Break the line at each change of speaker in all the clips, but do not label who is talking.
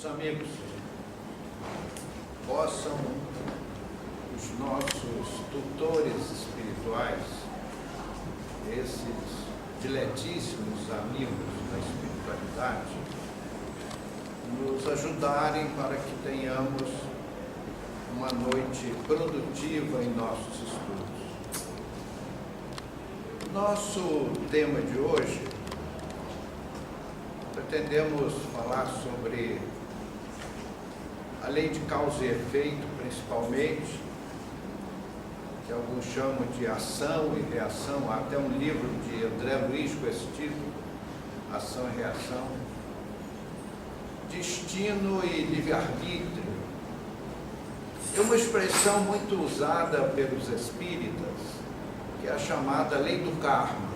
Meus amigos, possam os nossos tutores espirituais, esses diletíssimos amigos da espiritualidade, nos ajudarem para que tenhamos uma noite produtiva em nossos estudos. Nosso tema de hoje, pretendemos falar sobre a lei de causa e efeito, principalmente, que alguns chamam de ação e reação. Há até um livro de André Luiz com esse título, Ação e Reação. Destino e livre-arbítrio é uma expressão muito usada pelos espíritas, que é a chamada lei do karma.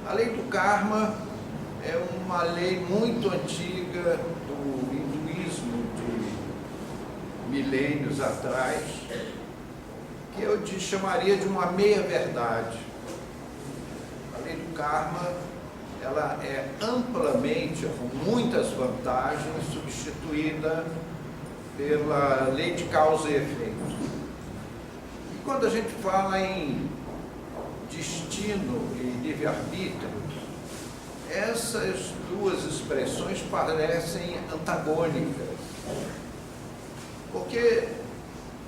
A lei do karma é uma lei muito antiga do hinduísmo de milênios atrás, que eu chamaria de uma meia-verdade. A lei do karma, ela é amplamente, com muitas vantagens, substituída pela lei de causa e efeito. E quando a gente fala em destino e livre-arbítrio, essas duas expressões parecem antagônicas, porque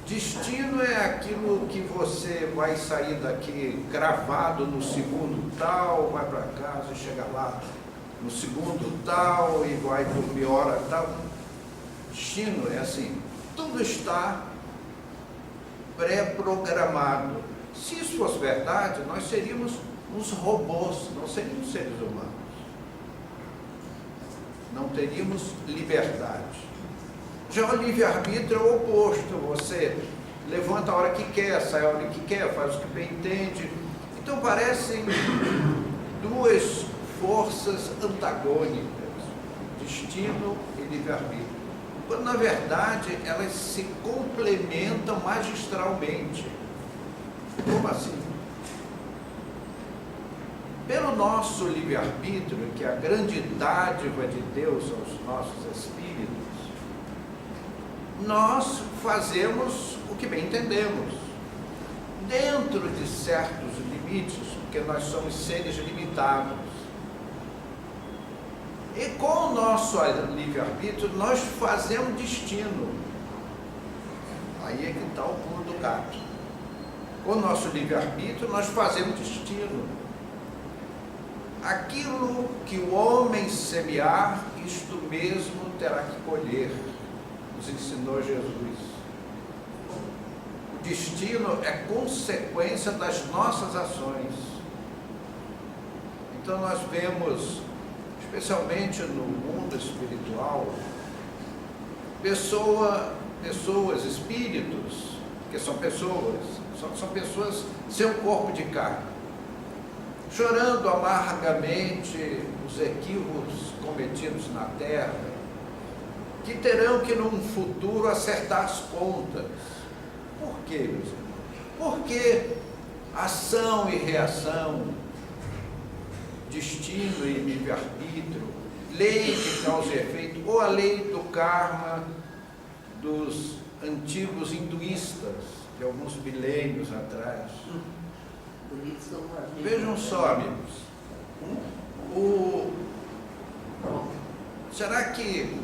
destino é aquilo que você vai sair daqui cravado no segundo tal, vai para casa e chega lá no segundo tal e vai dormir hora tal. Destino é assim, tudo está pré-programado. Se isso fosse verdade, nós seríamos uns robôs, não seríamos seres humanos. Não teríamos liberdade. Já o livre-arbítrio é o oposto. Você levanta a hora que quer, sai a hora que quer, faz o que bem entende. Então parecem duas forças antagônicas, destino e livre-arbítrio, quando na verdade elas se complementam magistralmente. Como assim? Pelo nosso livre-arbítrio, que é a grande dádiva de Deus aos nossos espíritos, nós fazemos o que bem entendemos, dentro de certos limites, porque nós somos seres limitados. E com o nosso livre-arbítrio, nós fazemos destino. Aí é que está o pulo do gato. Com o nosso livre-arbítrio, nós fazemos destino. Aquilo que o homem semear, isto mesmo terá que colher, nos ensinou Jesus. O destino é consequência das nossas ações. Então nós vemos, especialmente no mundo espiritual, pessoas, espíritos, que são pessoas, só que são pessoas sem um corpo de carne, chorando amargamente os equívocos cometidos na terra, que terão que num futuro acertar as contas. Por quê, meus irmãos? Porque ação e reação, destino e livre-arbítrio, lei de causa e efeito, ou a lei do karma dos antigos hinduístas, de alguns milênios atrás. Vejam só, amigos, será que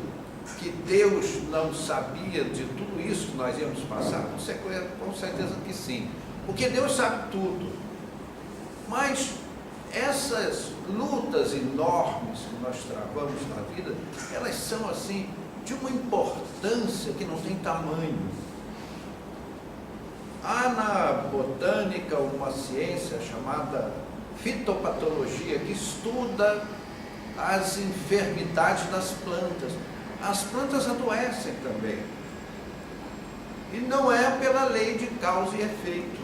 Deus não sabia de tudo isso que nós íamos passar? Com certeza que sim, porque Deus sabe tudo. Mas essas lutas enormes que nós travamos na vida, elas são assim, de uma importância que não tem tamanho. Há na botânica uma ciência chamada fitopatologia, que estuda as enfermidades das plantas. As plantas adoecem também. E não é pela lei de causa e efeito.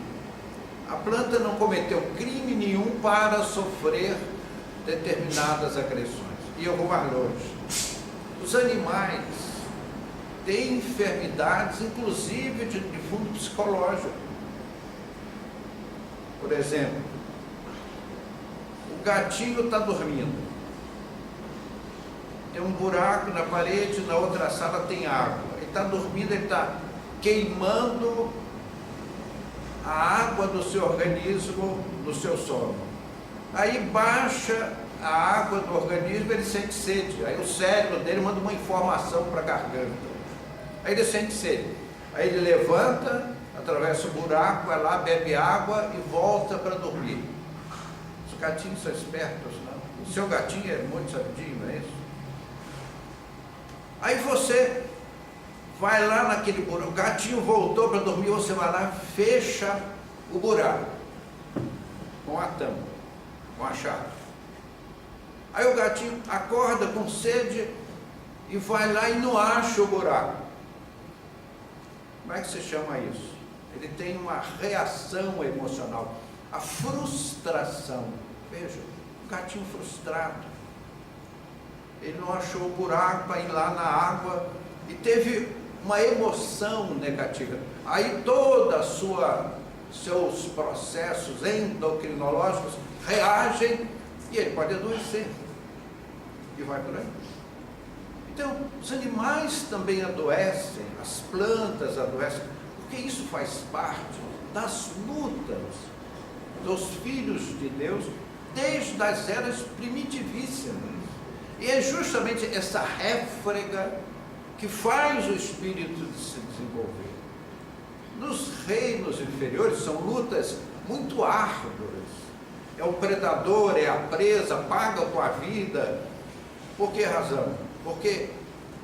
A planta não cometeu crime nenhum para sofrer determinadas agressões. E eu vou mais longe. Os animais têm enfermidades, inclusive de fundo psicológico. Por exemplo, o gatinho está dormindo. tem um buraco na parede, na outra sala tem água. Ele está dormindo, ele está queimando a água do seu organismo no seu sono. Aí baixa a água do organismo, ele sente sede. Aí o cérebro dele manda uma informação para a garganta. Aí ele sente sede. Aí ele levanta, atravessa o buraco, vai lá, bebe água e volta para dormir. Os gatinhos são espertos, não? O seu gatinho é muito sabidinho, não é isso? Aí você vai lá naquele buraco, o gatinho voltou para dormir, você vai lá, fecha o buraco com a tampa, com a chave. Aí o gatinho acorda com sede e vai lá e não acha o buraco. Como é que se chama isso? Ele tem uma reação emocional, a frustração. Veja, um gatinho frustrado. Ele não achou o buraco para ir lá na água e teve uma emoção negativa. Aí toda a seus processos endocrinológicos reagem e ele pode adoecer. E vai por aí. Então, os animais também adoecem, as plantas adoecem, porque isso faz parte das lutas dos filhos de Deus desde as eras primitivíssimas. E é justamente essa réfrega que faz o espírito se desenvolver. Nos reinos inferiores são lutas muito árduas. É o predador, é a presa, paga com a vida. Por que razão? Porque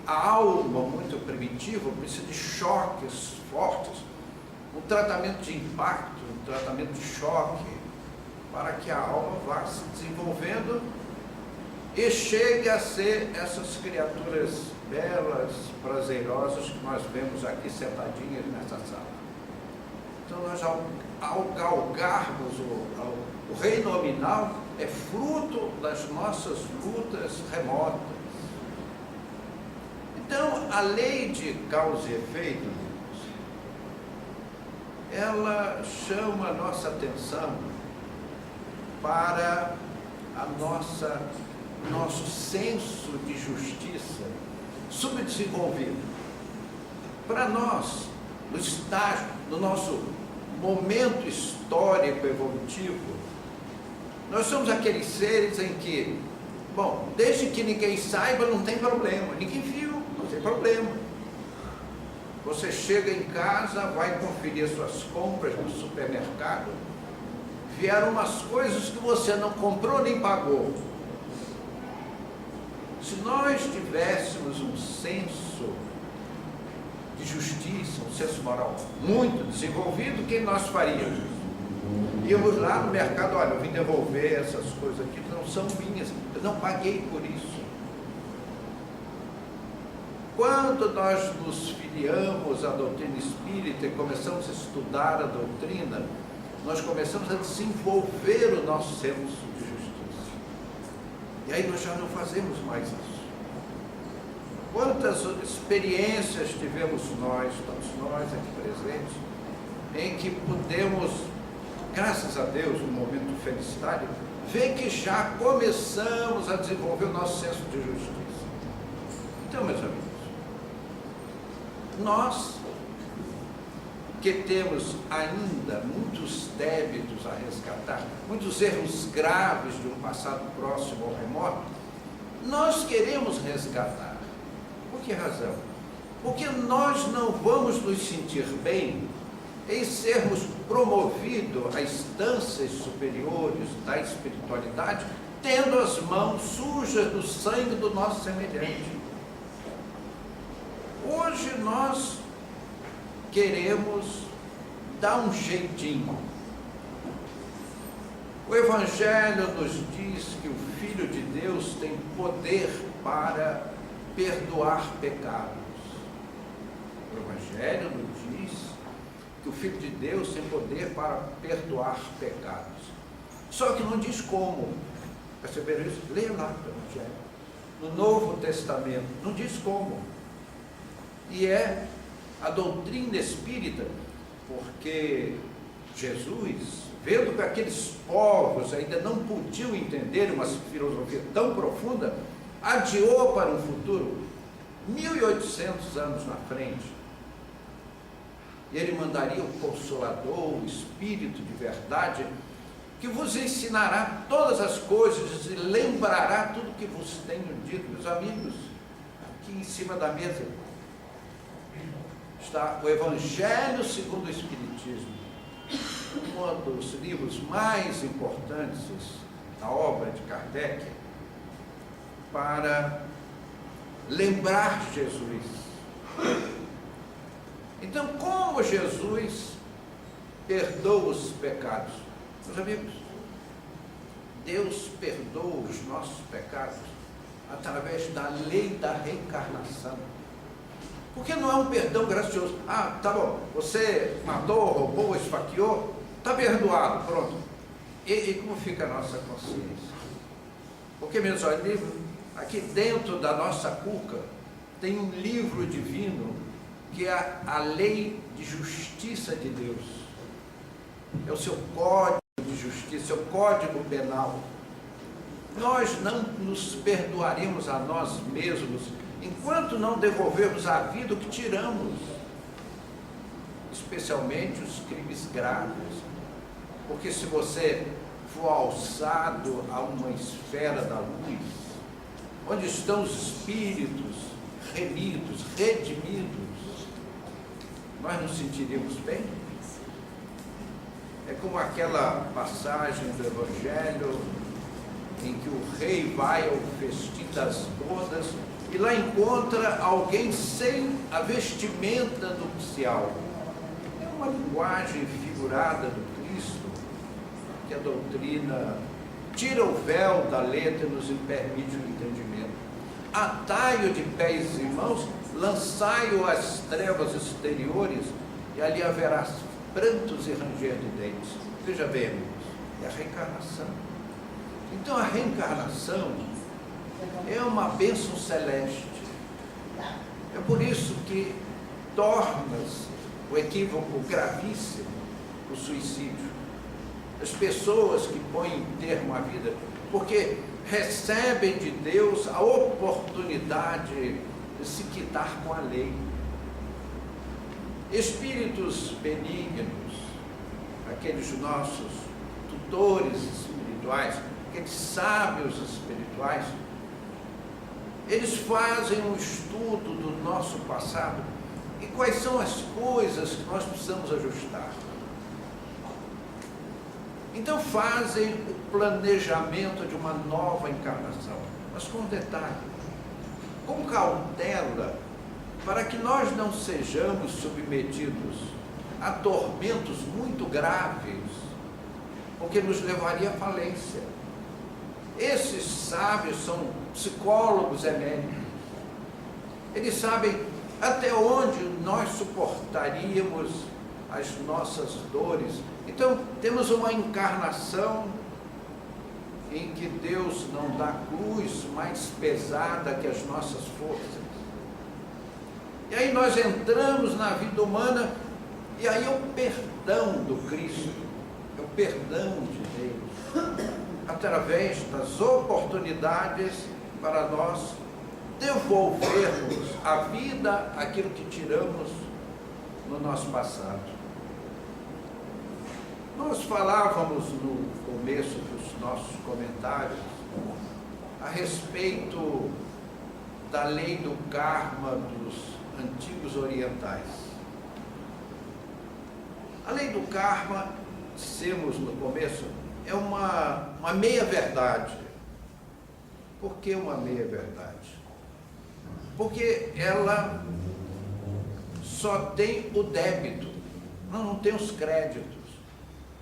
a alma muito primitiva precisa de choques fortes, um tratamento de impacto, um tratamento de choque, para que a alma vá se desenvolvendo e chegue a ser essas criaturas belas, prazerosas que nós vemos aqui sentadinhas nessa sala. Então nós, ao galgarmos o reino nominal, é fruto das nossas lutas remotas. Então, a lei de causa e efeito, ela chama a nossa atenção para nosso senso de justiça subdesenvolvido. Para nós, no estágio, no nosso momento histórico evolutivo, nós somos aqueles seres em que, bom, desde que ninguém saiba, não tem problema, ninguém viu, não tem problema. Você chega em casa, vai conferir suas compras no supermercado, vieram umas coisas que você não comprou nem pagou. Se nós tivéssemos um senso de justiça, um senso moral muito desenvolvido, o que nós faríamos? Íamos lá no mercado, olha, eu vim devolver essas coisas aqui, não são minhas, eu não paguei por isso. Quando nós nos filiamos à doutrina espírita e começamos a estudar a doutrina, nós começamos a desenvolver o nosso senso de justiça. E aí nós já não fazemos mais isso. Quantas experiências tivemos nós, todos nós aqui presentes, em que podemos, graças a Deus, no momento de felicidade, ver que já começamos a desenvolver o nosso senso de justiça. Então, meus amigos, nós que temos ainda muitos débitos a resgatar, muitos erros graves de um passado próximo ou remoto, nós queremos resgatar. Por que razão? Porque nós não vamos nos sentir bem em sermos promovidos a instâncias superiores da espiritualidade, tendo as mãos sujas do sangue do nosso semelhante. Hoje nós queremos dar um jeitinho. O Evangelho nos diz que o Filho de Deus tem poder para perdoar pecados. O Evangelho nos diz que o Filho de Deus tem poder para perdoar pecados. Só que não diz como. Perceberam isso? Leia lá o Evangelho. No Novo Testamento, não diz como. E é a doutrina espírita, porque Jesus, vendo que aqueles povos ainda não podiam entender uma filosofia tão profunda, adiou para um futuro, 1800 anos na frente, e ele mandaria o Consolador, o Espírito de verdade, que vos ensinará todas as coisas e lembrará tudo que vos tenho dito. Meus amigos, aqui em cima da mesa está o Evangelho segundo o Espiritismo, um dos livros mais importantes da obra de Kardec, para lembrar Jesus. Então, como Jesus perdoa os pecados? Meus amigos, Deus perdoa os nossos pecados através da lei da reencarnação. Porque não é um perdão gracioso. Ah, tá bom, você matou, roubou, esfaqueou, está perdoado, pronto. E como fica a nossa consciência? Porque, meus olhos, aqui dentro da nossa cuca tem um livro divino que é a lei de justiça de Deus. É o seu código de justiça, seu código penal. Nós não nos perdoaremos a nós mesmos enquanto não devolvermos à vida o que tiramos, especialmente os crimes graves. Porque se você for alçado a uma esfera da luz, onde estão os espíritos remidos, redimidos, nós nos sentiríamos bem? É como aquela passagem do Evangelho em que o rei vai ao festim das bodas e lá encontra alguém sem a vestimenta nupcial. É uma linguagem figurada do Cristo, que a doutrina tira o véu da letra e nos permite o entendimento. Atai-o de pés e mãos, lançai-o às trevas exteriores, e ali haverá prantos e ranger de dentes. Veja bem, amigos, é a reencarnação. Então a reencarnação é uma bênção celeste. É por isso que torna-se o equívoco gravíssimo o suicídio. As pessoas que põem termo à vida, porque recebem de Deus a oportunidade de se quitar com a lei. Espíritos benignos, aqueles nossos tutores espirituais, aqueles sábios espirituais, eles fazem um estudo do nosso passado e quais são as coisas que nós precisamos ajustar. Então fazem o planejamento de uma nova encarnação, mas com detalhe, com cautela, para que nós não sejamos submetidos a tormentos muito graves, porque nos levaria à falência. Esses sábios são psicólogos eméritos. Eles sabem até onde nós suportaríamos as nossas dores. Então, temos uma encarnação em que Deus não dá cruz mais pesada que as nossas forças. E aí nós entramos na vida humana, e aí é o perdão do Cristo, é o perdão de Deus, através das oportunidades para nós devolvermos à vida aquilo que tiramos no nosso passado. Nós falávamos no começo dos nossos comentários a respeito da lei do karma dos antigos orientais. A lei do karma, dissemos no começo, é uma meia-verdade. Por que uma meia-verdade? Porque ela só tem o débito, não tem os créditos.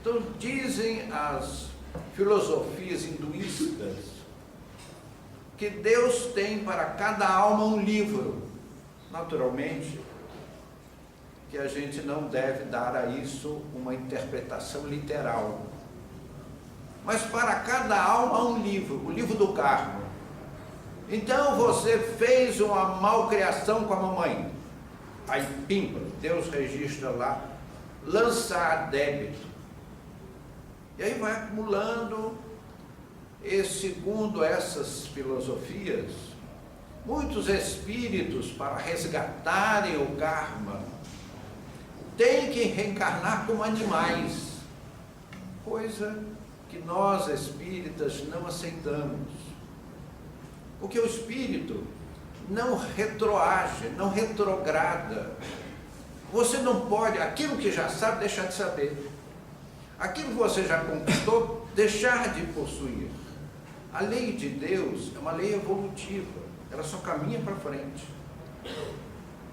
Então, dizem as filosofias hinduístas que Deus tem para cada alma um livro. Naturalmente, que a gente não deve dar a isso uma interpretação literal. Mas para cada alma um livro, o livro do karma. Então você fez uma malcriação com a mamãe. Aí, pimba, Deus registra lá, lançar débito. E aí vai acumulando, e segundo essas filosofias muitos espíritos, para resgatarem o karma, têm que reencarnar como animais, coisa que nós espíritas não aceitamos. Porque o espírito não retroage, não retrograda. Você não pode, aquilo que já sabe, deixar de saber. Aquilo que você já conquistou, deixar de possuir. A lei de Deus é uma lei evolutiva, ela só caminha para frente.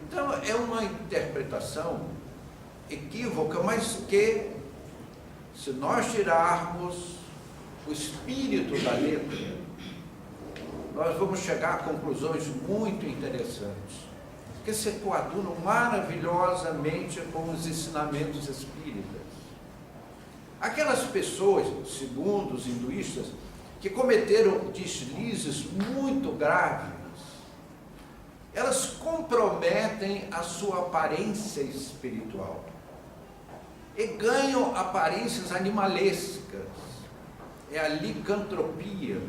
Então, é uma interpretação equívoca, mas que, se nós tirarmos o espírito da letra, nós vamos chegar a conclusões muito interessantes, que se coadunam maravilhosamente com os ensinamentos espíritas. Aquelas pessoas, segundo os hinduístas, que cometeram deslizes muito graves, elas comprometem a sua aparência espiritual e ganham aparências animalescas, é a licantropia.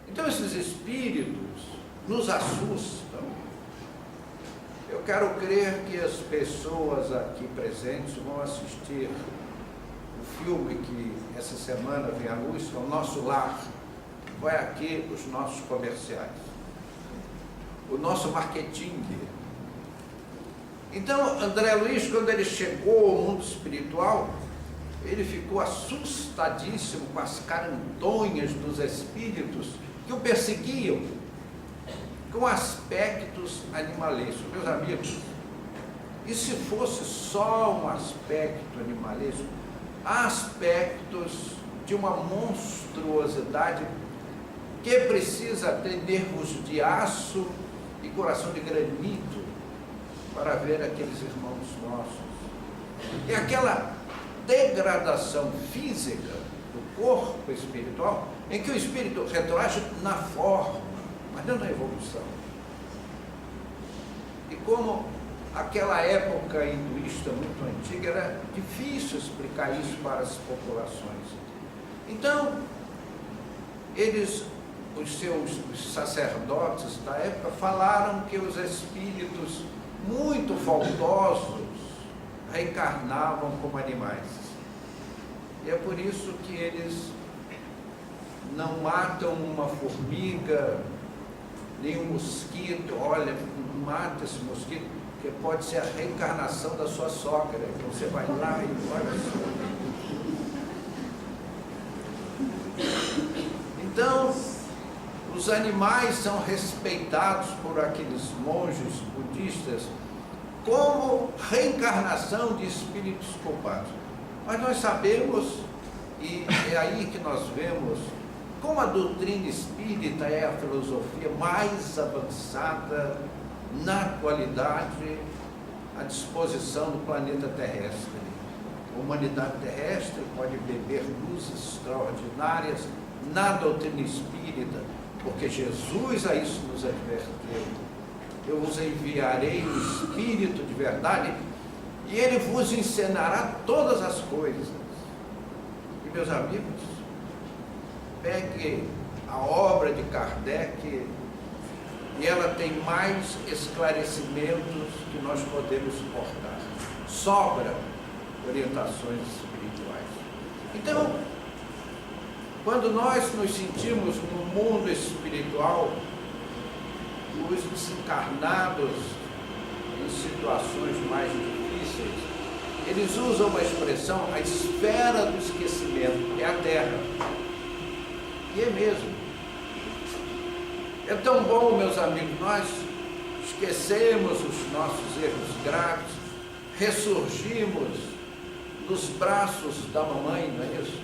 Então esses espíritos nos assustam. Eu quero crer que as pessoas aqui presentes vão assistir o filme que essa semana vem à luz, O Nosso Lar. Vai aqui os nossos comerciais, o nosso marketing. Então, André Luiz, quando ele chegou ao mundo espiritual, ele ficou assustadíssimo com as carantonhas dos espíritos que o perseguiam, com aspectos animalescos. Meus amigos, e se fosse só um aspecto animalesco, há aspectos de uma monstruosidade que precisa ter nervos de aço e coração de granito para ver aqueles irmãos nossos. E aquela degradação física do corpo espiritual, em que o espírito retroage na forma, mas não na evolução. E como aquela época hinduísta muito antiga, era difícil explicar isso para as populações. Então, os sacerdotes da época falaram que os espíritos muito faltosos reencarnavam como animais. E é por isso que eles não matam uma formiga, nem um mosquito. Olha, não mata esse mosquito, que pode ser a reencarnação da sua sogra. Então você vai lá e olha só. Então, os animais são respeitados por aqueles monges budistas como reencarnação de espíritos culpados. Mas nós sabemos, e é aí que nós vemos, como a doutrina espírita é a filosofia mais avançada na atualidade à disposição do planeta terrestre. A humanidade terrestre pode beber luzes extraordinárias na doutrina espírita, porque Jesus a isso nos advertiu. Eu vos enviarei o Espírito de verdade e ele vos ensinará todas as coisas. E meus amigos, pegue a obra de Kardec e ela tem mais esclarecimentos que nós podemos suportar. Sobra orientações espirituais. Então, quando nós nos sentimos no mundo espiritual, os desencarnados em situações mais difíceis, eles usam uma expressão, a esfera do esquecimento, é a Terra. E é mesmo. É tão bom, meus amigos, nós esquecemos os nossos erros graves, ressurgimos nos braços da mamãe, não é isso?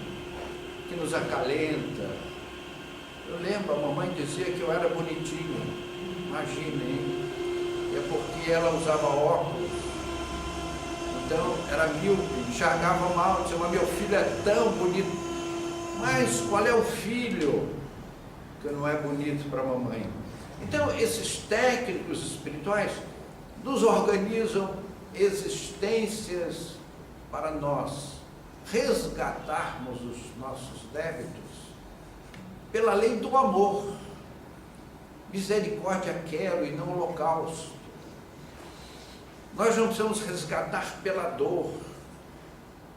Que nos acalenta. Eu lembro, a mamãe dizia que eu era bonitinho. Imaginem, é porque ela usava óculos, então era míope, enxergava mal, dizia, mas meu filho é tão bonito. Mas qual é o filho que não é bonito para a mamãe? Então, esses técnicos espirituais nos organizam existências para nós resgatarmos os nossos débitos pela lei do amor. Misericórdia quero e não holocausto. Nós não precisamos resgatar pela dor,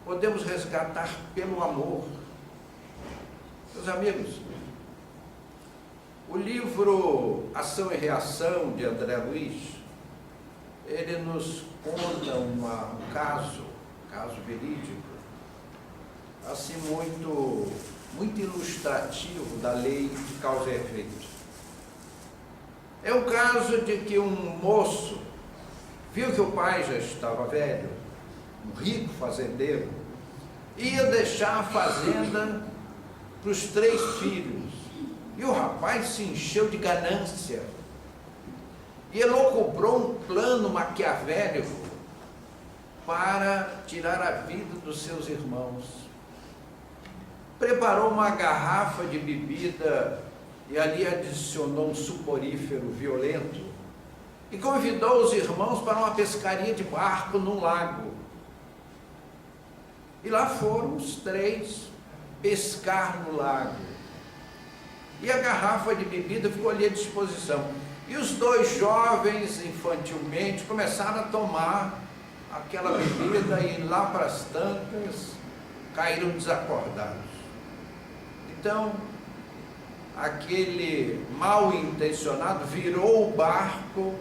podemos resgatar pelo amor. Meus amigos, o livro Ação e Reação, de André Luiz, ele nos conta um caso verídico, assim muito ilustrativo da lei de causa e efeito. É o caso de que um moço viu que o pai já estava velho, um rico fazendeiro, ia deixar a fazenda para os 3 filhos. E o rapaz se encheu de ganância e elocubrou um plano maquiavélico para tirar a vida dos seus irmãos. Preparou uma garrafa de bebida e ali adicionou um suporífero violento e convidou os irmãos para uma pescaria de barco num lago. E lá foram os 3 pescar no lago. E a garrafa de bebida ficou ali à disposição. E os 2 jovens, infantilmente, começaram a tomar aquela bebida e lá para as tantas caíram desacordados. Então, aquele mal intencionado virou o barco,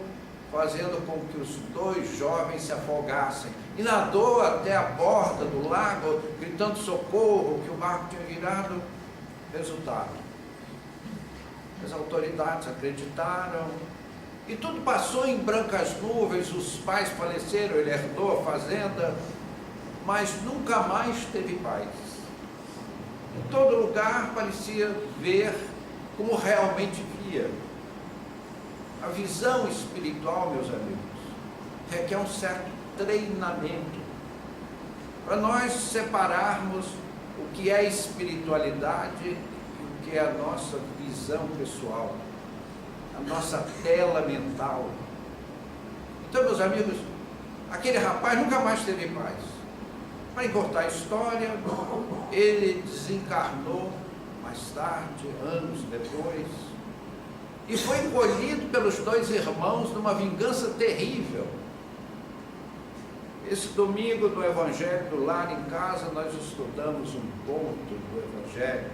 fazendo com que os 2 jovens se afogassem. E nadou até a borda do lago, gritando socorro, que o barco tinha virado. Resultado: as autoridades acreditaram, e tudo passou em brancas nuvens. Os pais faleceram, ele herdou a fazenda, mas nunca mais teve paz. Em todo lugar parecia ver como realmente via. A visão espiritual, meus amigos, requer um certo treinamento para nós separarmos o que é espiritualidade e o que é a nossa visão pessoal, a nossa tela mental. Então, meus amigos, aquele rapaz nunca mais teve paz. Para encurtar a história, ele desencarnou mais tarde, anos depois, e foi engolido pelos 2 irmãos numa vingança terrível. Esse domingo do Evangelho do Lar em Casa, nós estudamos um ponto do Evangelho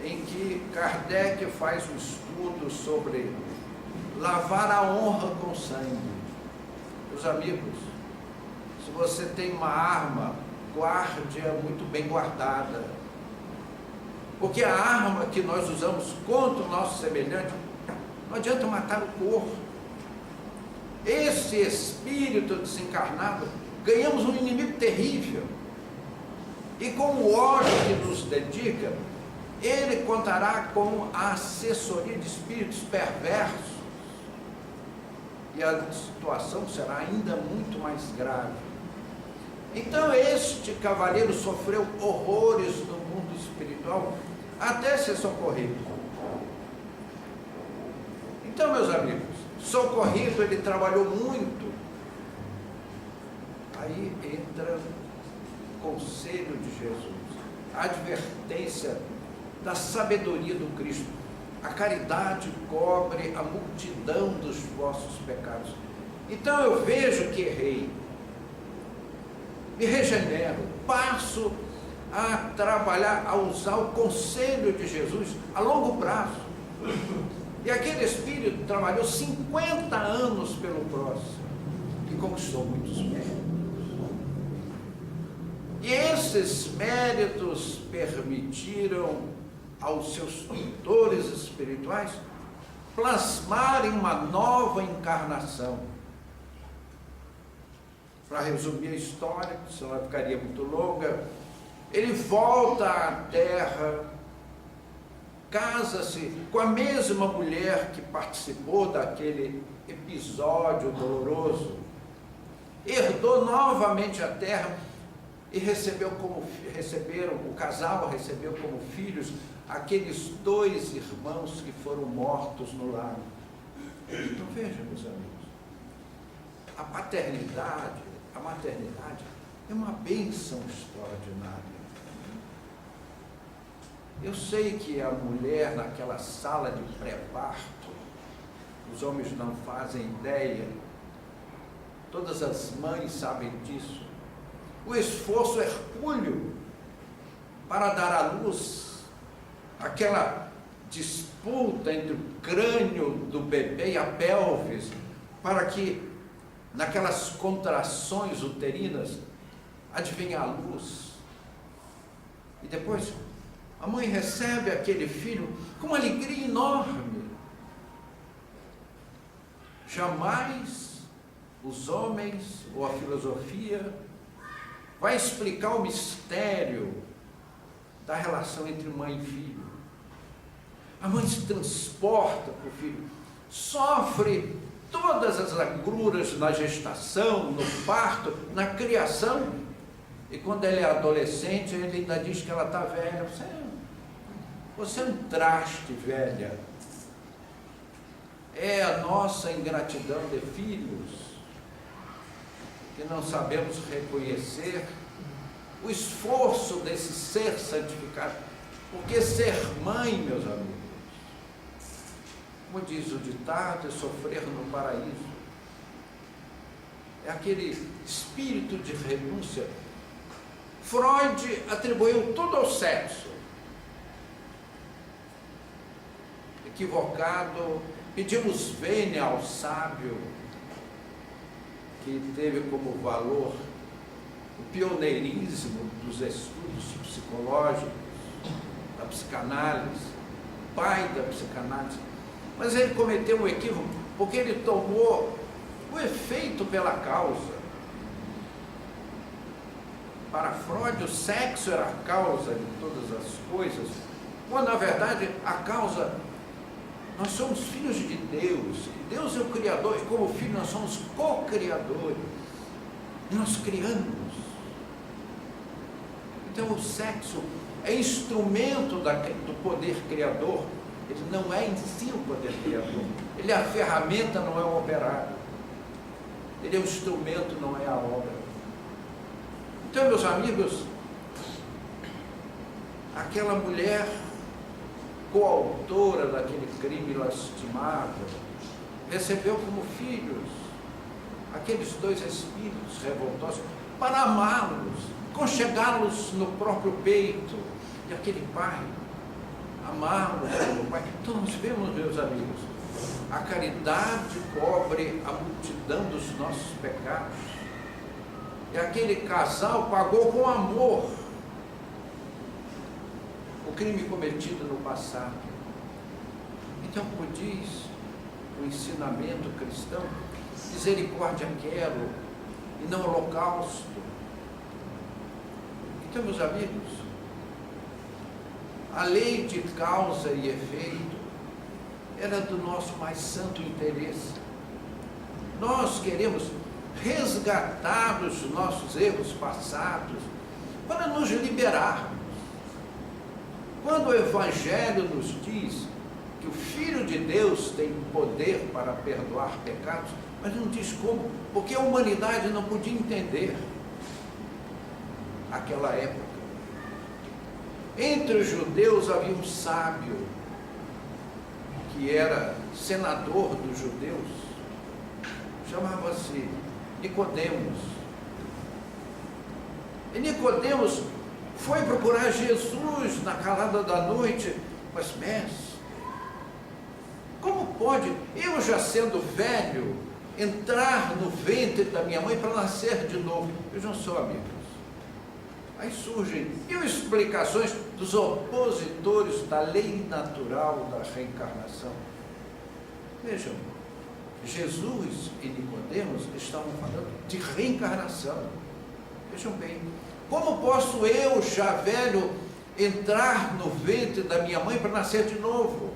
em que Kardec faz um estudo sobre lavar a honra com sangue. Meus amigos, se você tem uma arma, guarde-a muito bem guardada. Porque a arma que nós usamos contra o nosso semelhante, não adianta matar o corpo. Esse espírito desencarnado, ganhamos um inimigo terrível. E com o ódio que nos dedica, ele contará com a assessoria de espíritos perversos. E a situação será ainda muito mais grave. Então este cavalheiro sofreu horrores no mundo espiritual até ser socorrido. Então, meus amigos, socorrido, ele trabalhou muito. Aí entra o conselho de Jesus, a advertência da sabedoria do Cristo. A caridade cobre a multidão dos vossos pecados. Então eu vejo que errei, me regenero, passo a trabalhar, a usar o conselho de Jesus a longo prazo. E aquele espírito trabalhou 50 anos pelo próximo e conquistou muitos méritos. E esses méritos permitiram aos seus tutores espirituais plasmarem uma nova encarnação. Para resumir a história, senão ela ficaria muito longa, ele volta à terra, casa-se com a mesma mulher que participou daquele episódio doloroso, herdou novamente a terra e o casal recebeu como filhos aqueles 2 irmãos que foram mortos no lago. Então vejam, meus amigos, a paternidade, a maternidade é uma bênção extraordinária. Eu sei que a mulher naquela sala de pré-parto, os homens não fazem ideia, todas as mães sabem disso, o esforço hercúleo para dar à luz, aquela disputa entre o crânio do bebê e a pelvis, para que naquelas contrações uterinas advenha a luz. E depois a mãe recebe aquele filho com uma alegria enorme. Jamais os homens ou a filosofia vai explicar o mistério da relação entre mãe e filho. A mãe se transporta para o filho, sofre todas as agruras na gestação, no parto, na criação, e quando ela é adolescente, ele ainda diz que ela está velha. Você é um traste, velha. É a nossa ingratidão de filhos, que não sabemos reconhecer o esforço desse ser santificado. Porque ser mãe, meus amigos, como diz o ditado, é sofrer no paraíso. É aquele espírito de renúncia. Freud atribuiu tudo ao sexo. Equivocado, pedimos vênia ao sábio, que teve como valor o pioneirismo dos estudos psicológicos, da psicanálise, pai da psicanálise. Mas ele cometeu um equívoco, porque ele tomou o efeito pela causa. Para Freud, o sexo era a causa de todas as coisas, quando na verdade a causa, nós somos filhos de Deus, Deus é o Criador, e como filho nós somos co-criadores, e nós criamos. Então o sexo é instrumento do poder criador. Ele não é em si o poder criador, ele é a ferramenta, não é o operário, ele é o instrumento, não é a obra. Então, meus amigos, aquela mulher coautora daquele crime lastimável recebeu como filhos aqueles dois espíritos revoltosos para amá-los, conchegá-los no próprio peito, e aquele pai amá-los como pai. Então nós vemos, meus amigos, a caridade cobre a multidão dos nossos pecados, e aquele casal pagou com amor o crime cometido no passado. Então, como diz o ensinamento cristão, misericórdia quero e não holocausto. Então, meus amigos, a lei de causa e efeito era do nosso mais santo interesse. Nós queremos resgatar os nossos erros passados para nos liberarmos. Quando o Evangelho nos diz que o Filho de Deus tem poder para perdoar pecados, mas não diz como, porque a humanidade não podia entender aquela época. Entre os judeus havia um sábio, que era senador dos judeus, chamava-se Nicodemos. E Nicodemos foi procurar Jesus na calada da noite, mas mestre, como pode eu, já sendo velho, entrar no ventre da minha mãe para nascer de novo? Vejam só, amigos, aí surgem mil explicações dos opositores da lei natural da reencarnação. Vejam, Jesus e Nicodemos estavam falando de reencarnação. Vejam bem, como posso eu, já velho, entrar no ventre da minha mãe para nascer de novo?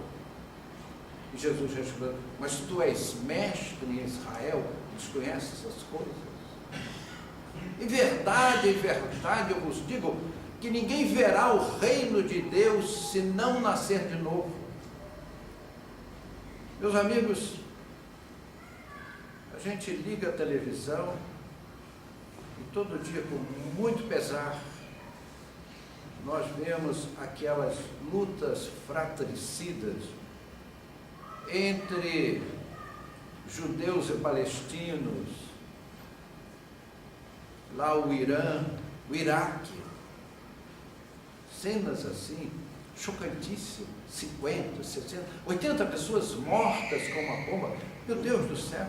E Jesus respondeu, mas tu és mestre em Israel, desconheces essas coisas? Em verdade, eu vos digo, que ninguém verá o reino de Deus se não nascer de novo. Meus amigos, a gente liga a televisão e todo dia, com muito pesar, nós vemos aquelas lutas fratricidas entre judeus e palestinos, lá o Irã, o Iraque, cenas assim, chocantíssimas, 50, 60, 80 pessoas mortas com uma bomba, meu Deus do céu,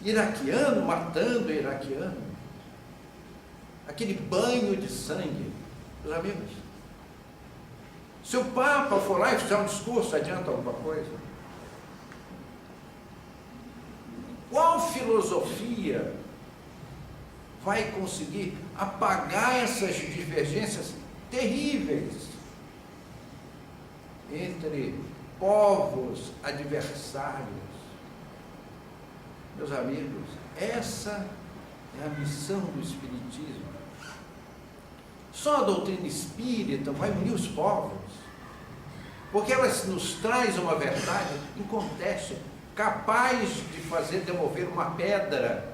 iraquiano matando iraquiano, aquele banho de sangue, meus amigos. Se o Papa for lá e fizer um discurso, adianta alguma coisa? Qual filosofia vai conseguir apagar essas divergências terríveis entre povos adversários? Meus amigos, essa é a missão do Espiritismo. Só a doutrina espírita vai unir os povos, porque ela nos traz uma verdade inconteste, capaz de fazer demover uma pedra,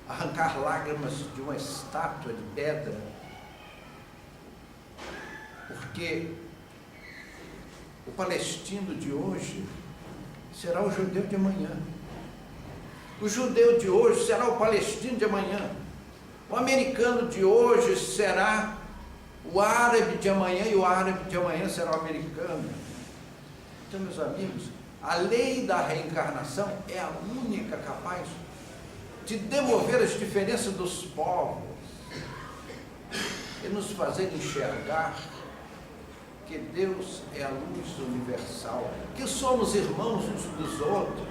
arrancar lágrimas de uma estátua de pedra, porque o palestino de hoje será o judeu de amanhã, o judeu de hoje será o palestino de amanhã, o americano de hoje será o árabe de amanhã e o árabe de amanhã será o americano. Então, meus amigos, a lei da reencarnação é a única capaz de demover as diferenças dos povos e nos fazer enxergar que Deus é a luz universal, que somos irmãos uns dos outros.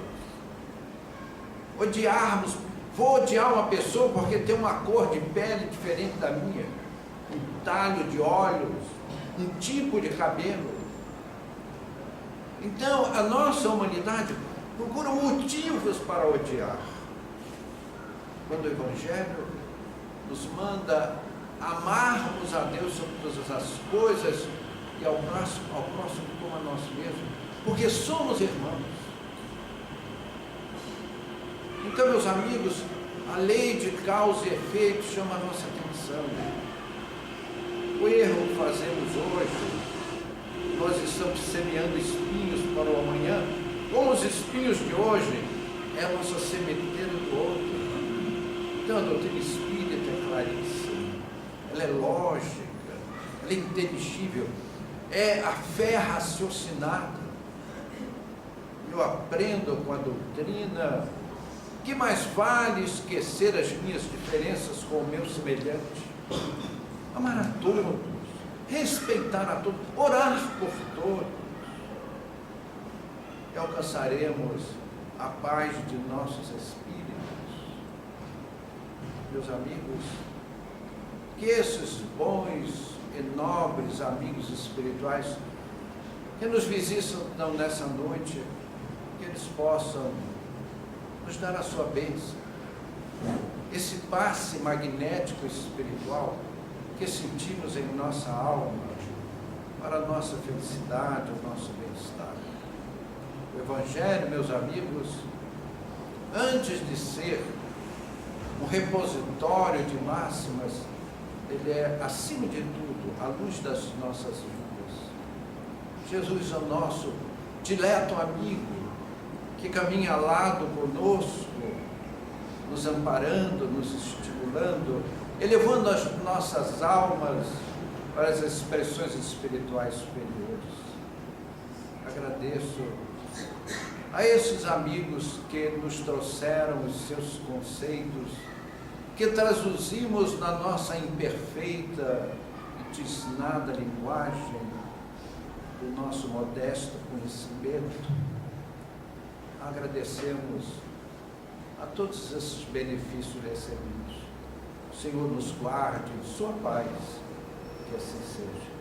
Vou odiar uma pessoa porque tem uma cor de pele diferente da minha, um talho de olhos, um tipo de cabelo. Então, a nossa humanidade procura motivos para odiar, quando o Evangelho nos manda amarmos a Deus sobre todas as coisas e ao próximo como a nós mesmos, porque somos irmãos. Então, meus amigos, a lei de causa e efeito chama a nossa atenção. O erro que fazemos hoje, nós estamos semeando espinhos para o amanhã, como os espinhos de hoje é a nossa sementeira do outro. Então, a doutrina espírita é claríssima, ela é lógica, ela é inteligível, é a fé raciocinada. Eu aprendo com a doutrina que mais vale esquecer as minhas diferenças com o meu semelhante, amar a todos, respeitar a todos, orar por todos, e alcançaremos a paz de nossos espíritos. Meus amigos, que esses bons e nobres amigos espirituais que nos visitam nessa noite, que eles possam nos dar a sua bênção, esse passe magnético espiritual que sentimos em nossa alma para a nossa felicidade, o nosso bem-estar. O Evangelho, meus amigos, antes de ser um repositório de máximas, ele é, acima de tudo, a luz das nossas vidas. Jesus é o nosso dileto amigo, que caminha ao lado conosco, nos amparando, nos estimulando, elevando as nossas almas para as expressões espirituais superiores. Agradeço a esses amigos que nos trouxeram os seus conceitos, que traduzimos na nossa imperfeita e tisnada linguagem do nosso modesto conhecimento. Agradecemos a todos esses benefícios recebidos. O Senhor nos guarde em sua paz, que assim seja.